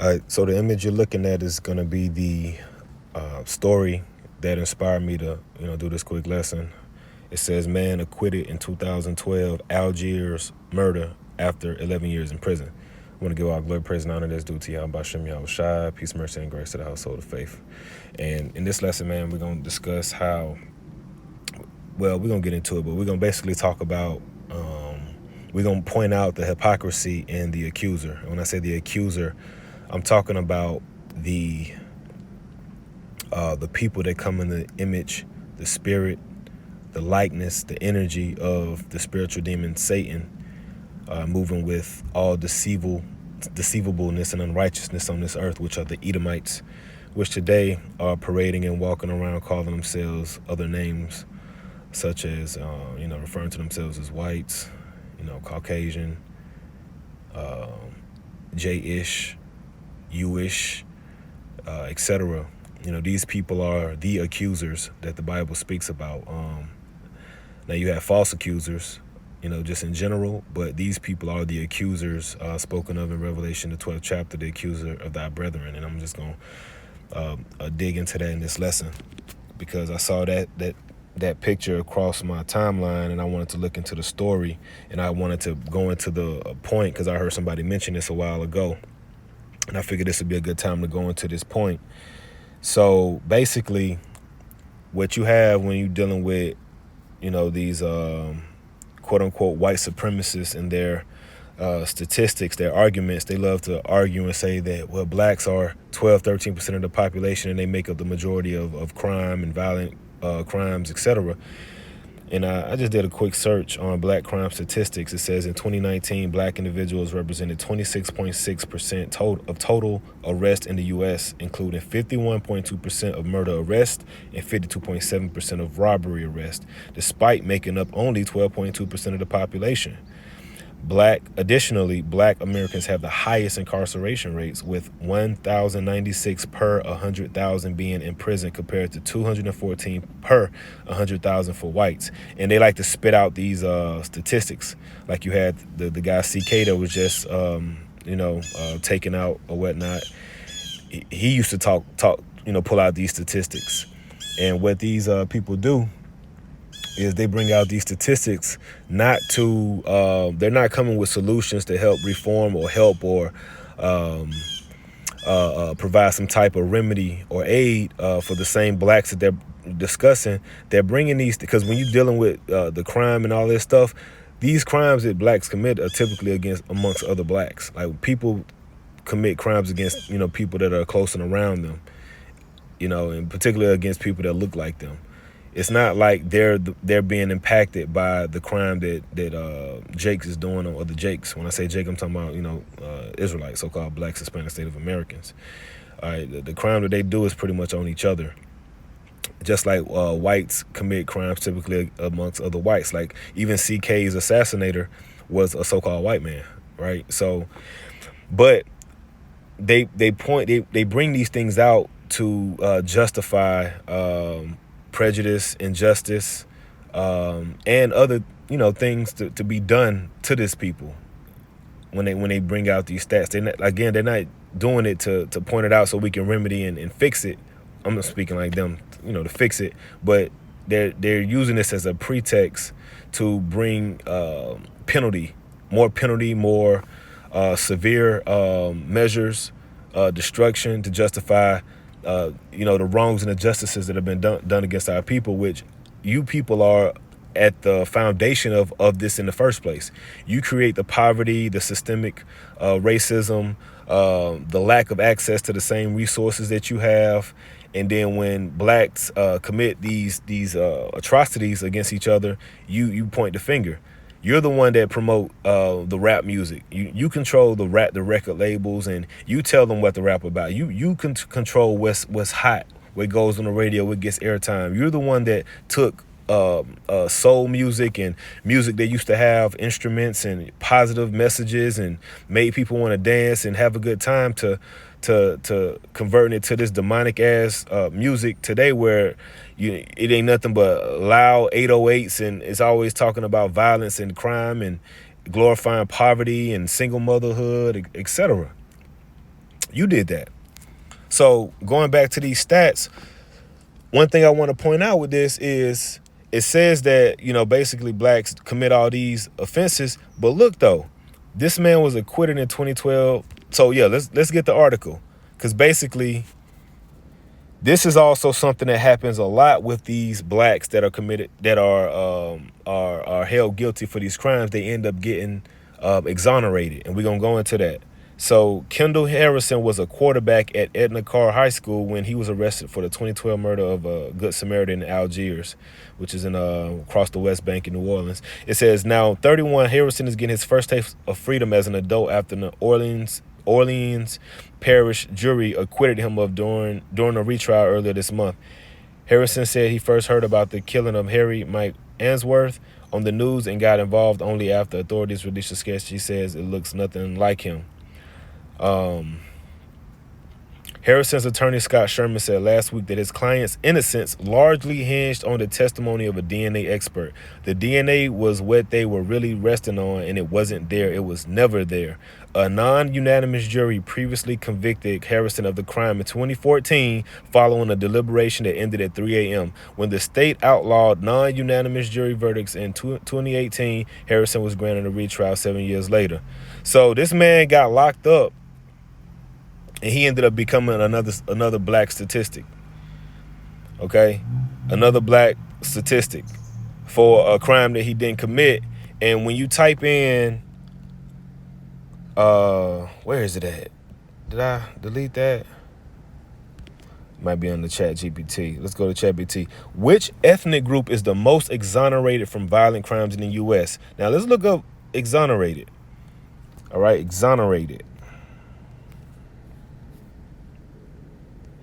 All right, so the image you're looking at is going to be the story that inspired me to, do this quick lesson. It says, man acquitted in 2012 Algiers murder after 11 years in prison. I want to give all glory, praise, and honor that's due to Yahweh Bashem Yahweh Shai, peace, mercy, and grace to the household of faith. And in this lesson, man, we're going to discuss how, we're going to get into it, but we're going to basically talk about, we're going to point out the hypocrisy in the accuser. And when I say the accuser, I'm talking about the people that come in the image, the spirit, the likeness, the energy of the spiritual demon Satan, moving with all deceivableness and unrighteousness on this earth, which are the Edomites, which today are parading and walking around calling themselves other names, such as, referring to themselves as whites, Caucasian, J-ish, U-ish, etc. These people are the accusers that the Bible speaks about. Now you have false accusers, just in general, but these people are the accusers spoken of in Revelation, the 12th chapter, the accuser of thy brethren. And I'm just going to dig into that in this lesson because I saw that picture across my timeline and I wanted to look into the story and I wanted to go into the point because I heard somebody mention this a while ago. And I figured this would be a good time to go into this point. So basically, what you have when you're dealing with, these quote unquote white supremacists and their statistics, their arguments, they love to argue and say that, well, blacks are 13% of the population and they make up the majority of crime and violent crimes, etc. And I just did a quick search on black crime statistics. It says in 2019, black individuals represented 26.6% of total arrests in the U.S., including 51.2% of murder arrests and 52.7% of robbery arrests, despite making up only 12.2% of the population. Additionally, black Americans have the highest incarceration rates, with 1,096 per 100,000 being in prison compared to 214 per 100,000 for whites. And they like to spit out these statistics. Like you had the guy CK that was just, taken out or whatnot. He used to talk, pull out these statistics. And what these people do is they bring out these statistics not to, they're not coming with solutions to help reform or help or provide some type of remedy or aid for the same blacks that they're discussing. They're bringing these, because when you're dealing with the crime and all this stuff, these crimes that blacks commit are typically amongst other blacks. Like people commit crimes against, people that are close and around them, and particularly against people that look like them. It's not like they're being impacted by the crime that Jakes is doing, or the Jakes. When I say Jake, I'm talking about, Israelites, so-called blacks, Hispanic, Native Americans. All right, the crime that they do is pretty much on each other. Just like whites commit crimes typically amongst other whites. Like even CK's assassinator was a so-called white man, right? So, but they bring these things out to justify prejudice, injustice, and other, things to be done to this people when they bring out these stats. They're not doing it to point it out so we can remedy and fix it. I'm not speaking like them, to fix it, but they're using this as a pretext to bring more severe measures, destruction, to justify the wrongs and injustices that have been done against our people, which you people are at the foundation of this in the first place. You create the poverty, the systemic racism, the lack of access to the same resources that you have. And then when blacks commit these atrocities against each other, you point the finger. You're the one that promote the rap music. You control the record labels, and you tell them what to rap about. You can control what's hot, what goes on the radio, what gets airtime. You're the one that took soul music and music that used to have instruments and positive messages and made people want to dance and have a good time to converting it to this demonic ass music today, where it ain't nothing but loud 808s, and it's always talking about violence and crime and glorifying poverty and single motherhood, etc. You did that. So going back to these stats, one thing I want to point out with this is it says that, basically blacks commit all these offenses. But look though, this man was acquitted in 2012. So yeah, let's get the article. Because basically this is also something that happens a lot with these blacks that are committed, that are held guilty for these crimes. They end up getting exonerated, and we're gonna go into that. So Kendall Harrison was a quarterback at Edna Carr High School when he was arrested for the 2012 murder of a Good Samaritan in Algiers, which is in across the West Bank in New Orleans. It says now 31, Harrison is getting his first taste of freedom as an adult after the Orleans parish jury acquitted him of during a retrial earlier this month. Harrison said he first heard about the killing of Harry Mike Answorth on the news and got involved only after authorities released a sketch. He says it looks nothing like him. Harrison's attorney Scott Sherman said last week that his client's innocence largely hinged on the testimony of a DNA expert. The DNA was what they were really resting on, and it wasn't there. It was never there. A non-unanimous jury previously convicted Harrison of the crime in 2014 following a deliberation that ended at 3 a.m. When the state outlawed non-unanimous jury verdicts in 2018, Harrison was granted a retrial 7 years later. So this man got locked up, and he ended up becoming another black statistic. Okay? Another black statistic for a crime that he didn't commit. And when you type in, where is it at? Did I delete that? Might be on the Chat GPT. Let's go to Chat GPT. Which ethnic group is the most exonerated from violent crimes in the U.S.? Now let's look up exonerated. All right, exonerated.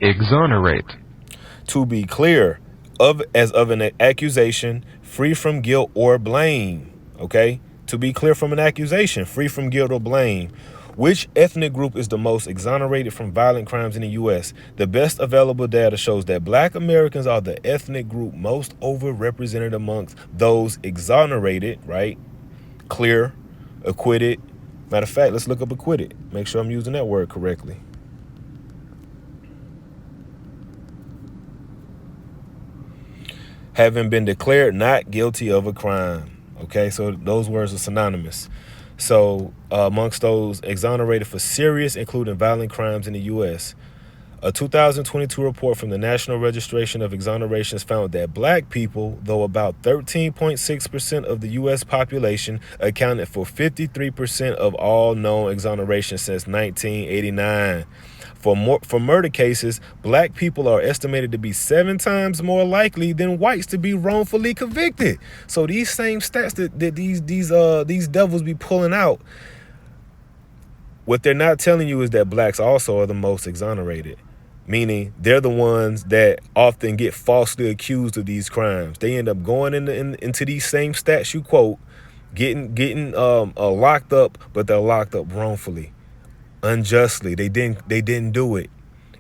Exonerate. To be clear, as of an accusation, free from guilt or blame. Okay? To be clear from an accusation, free from guilt or blame. Which ethnic group is the most exonerated from violent crimes in the U.S.? The best available data shows that black Americans are the ethnic group most overrepresented amongst those exonerated, right? Clear, acquitted. Matter of fact, let's look up acquitted. Make sure I'm using that word correctly. Having been declared not guilty of a crime. Okay, so those words are synonymous. So amongst those exonerated for serious, including violent crimes in the U.S., a 2022 report from the National Registration of Exonerations found that black people, though about 13.6% of the U.S. population, accounted for 53% of all known exonerations since 1989. For murder cases, black people are estimated to be 7 times more likely than whites to be wrongfully convicted. So these same stats that these devils be pulling out, what they're not telling you is that blacks also are the most exonerated, meaning they're the ones that often get falsely accused of these crimes. They end up going into these same stats you quote, getting locked up, but they're locked up wrongfully. Unjustly. They didn't do it.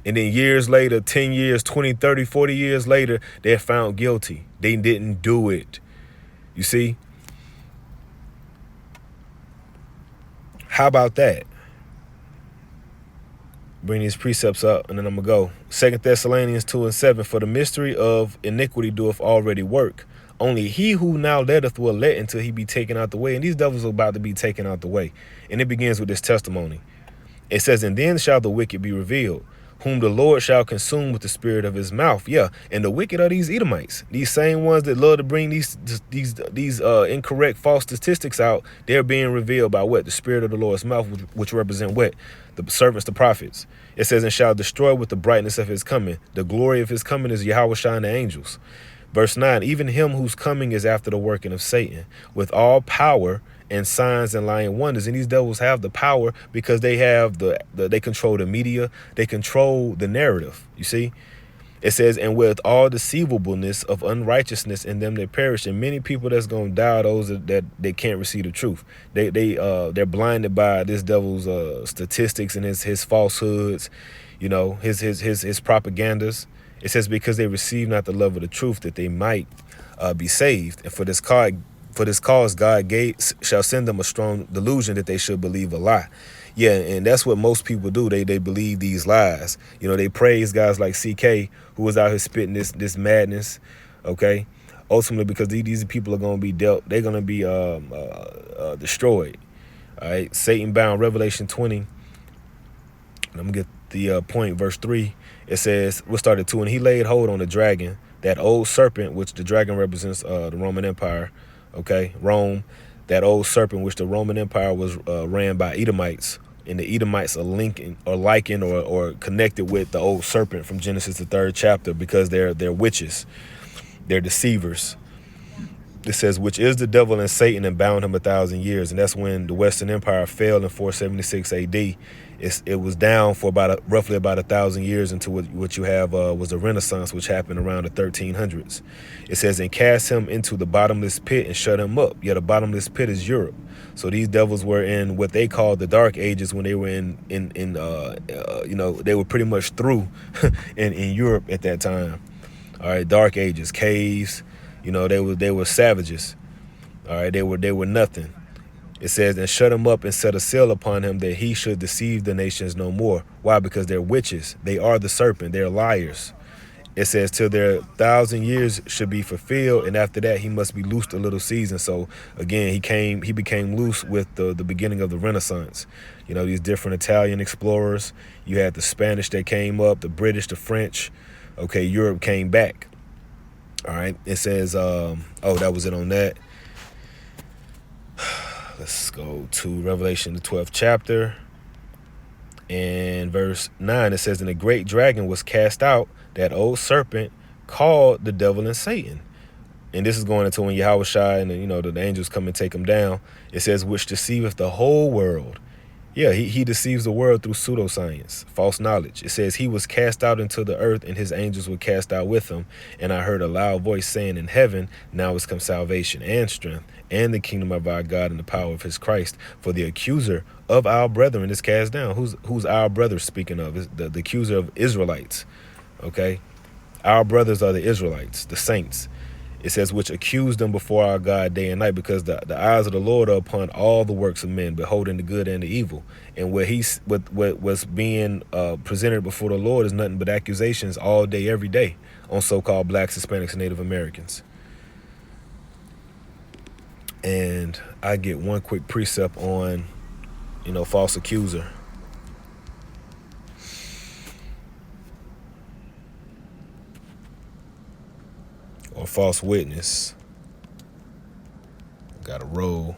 And then years later, 10 years, 20, 30, 40 years later, they're found guilty. They didn't do it. You see? How about that? Bring these precepts up, and then I'm going to go. 2 Thessalonians 2:7, for the mystery of iniquity doeth already work. Only he who now letteth will let until he be taken out the way. And these devils are about to be taken out the way. And it begins with this testimony. It says, and then shall the wicked be revealed, whom the Lord shall consume with the spirit of his mouth. Yeah, and the wicked are these Edomites, these same ones that love to bring these incorrect, false statistics out. They're being revealed by what? The spirit of the Lord's mouth, which represent what? The servants, the prophets. It says, and shall destroy with the brightness of his coming. The glory of his coming is Yahweh Shai and the angels. Verse 9, even him whose coming is after the working of Satan, with all power and signs and lying wonders. And these devils have the power because they have they control the media, they control the narrative. You see, it says, and with all deceivableness of unrighteousness in them that perish, and many people that's gonna die, those that they can't receive the truth. They're blinded by this devil's statistics and his falsehoods, his propagandas. It says, because they receive not the love of the truth, that they might be saved. And for this cause, God shall send them a strong delusion that they should believe a lie. Yeah, and that's what most people do. They believe these lies. You know, they praise guys like CK, who was out here spitting this madness. Okay, ultimately because these people are going to be dealt. They're going to be destroyed. All right, Satan bound. Revelation 20. Let me get the point. Verse 3. It says, we'll start at 2. And he laid hold on the dragon, that old serpent, which the dragon represents the Roman Empire. Okay, Rome. That old serpent, which the Roman Empire was ran by Edomites, and the Edomites are likened or connected with the old serpent from Genesis the 3rd chapter, because they're witches, they're deceivers. It says, which is the devil and Satan, and bound him 1,000 years. And that's when the Western Empire fell in 476 AD. It was down for roughly about 1,000 years until what you have was the Renaissance, which happened around the 1300s. It says, and cast him into the bottomless pit and shut him up. Yeah, the bottomless pit is Europe. So these devils were in what they called the Dark Ages, when they were they were pretty much through in Europe at that time. All right, Dark Ages, caves. You know, they were savages. All right, they were nothing. It says, and shut him up and set a seal upon him, that he should deceive the nations no more. Why? Because they're witches. They are the serpent. They're liars. It says, till their 1,000 years should be fulfilled, and after that he must be loosed a little season. So again, he became loose with the beginning of the Renaissance. You know, these different Italian explorers. You had the Spanish that came up, the British, the French. Okay, Europe came back. All right, it says, that was it on that. Let's go to Revelation, the 12th chapter. And verse 9, it says, and the great dragon was cast out, that old serpent called the devil and Satan. And this is going into when Yahushua and the angels come and take him down. It says, which deceiveth the whole world. Yeah, he deceives the world through pseudoscience, false knowledge. It says he was cast out into the earth, and his angels were cast out with him. And I heard a loud voice saying in heaven, now is come salvation and strength, and the kingdom of our God, and the power of his Christ. For the accuser of our brethren is cast down. Who's our brother speaking of? Is the accuser of Israelites. Okay, our brothers are the Israelites, the saints. It says, which accused them before our God day and night, because the eyes of the Lord are upon all the works of men, beholding the good and the evil. And what was being presented before the Lord is nothing but accusations all day, every day, on so-called blacks, Hispanics, and Native Americans. And I get one quick precept on, false accuser. Or false witness. Got to roll.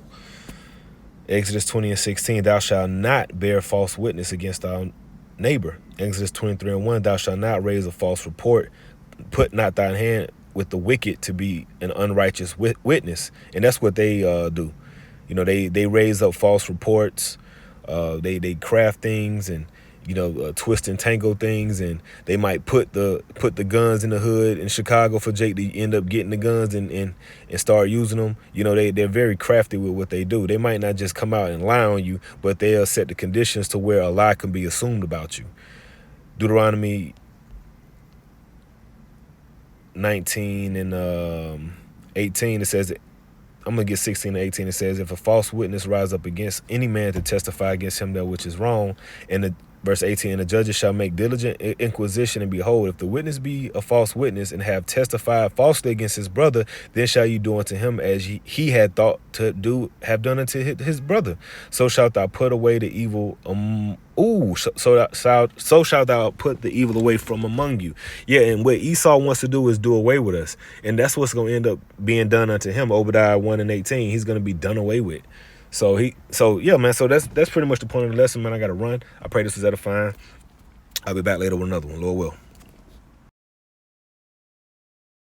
Exodus 20:16, thou shalt not bear false witness against thy neighbor. Exodus 23:1, thou shalt not raise a false report. Put not thine hand with the wicked to be an unrighteous witness. And that's what they do. They raise up false reports. They craft things and twist and tangle things, and they might put the guns in the hood in Chicago for Jake to end up getting the guns and start using them. They're very crafty with what they do. They might not just come out and lie on you, but they'll set the conditions to where a lie can be assumed about you. Deuteronomy 19 and 18, it says, I'm going to get 16 to 18. It says, if a false witness rise up against any man to testify against him that which is wrong, and verse 18, and the judges shall make diligent inquisition, and behold, if the witness be a false witness and have testified falsely against his brother, then shall you do unto him as he had thought to have done unto his brother. So shalt thou put away the evil. So shalt thou put the evil away from among you. Yeah, and what Esau wants to do is do away with us, and that's what's going to end up being done unto him. Obadiah 1 and 18. He's going to be done away with. So yeah, man. So that's pretty much the point of the lesson, man. I got to run. I pray this was edifying. I'll be back later with another one, Lord will.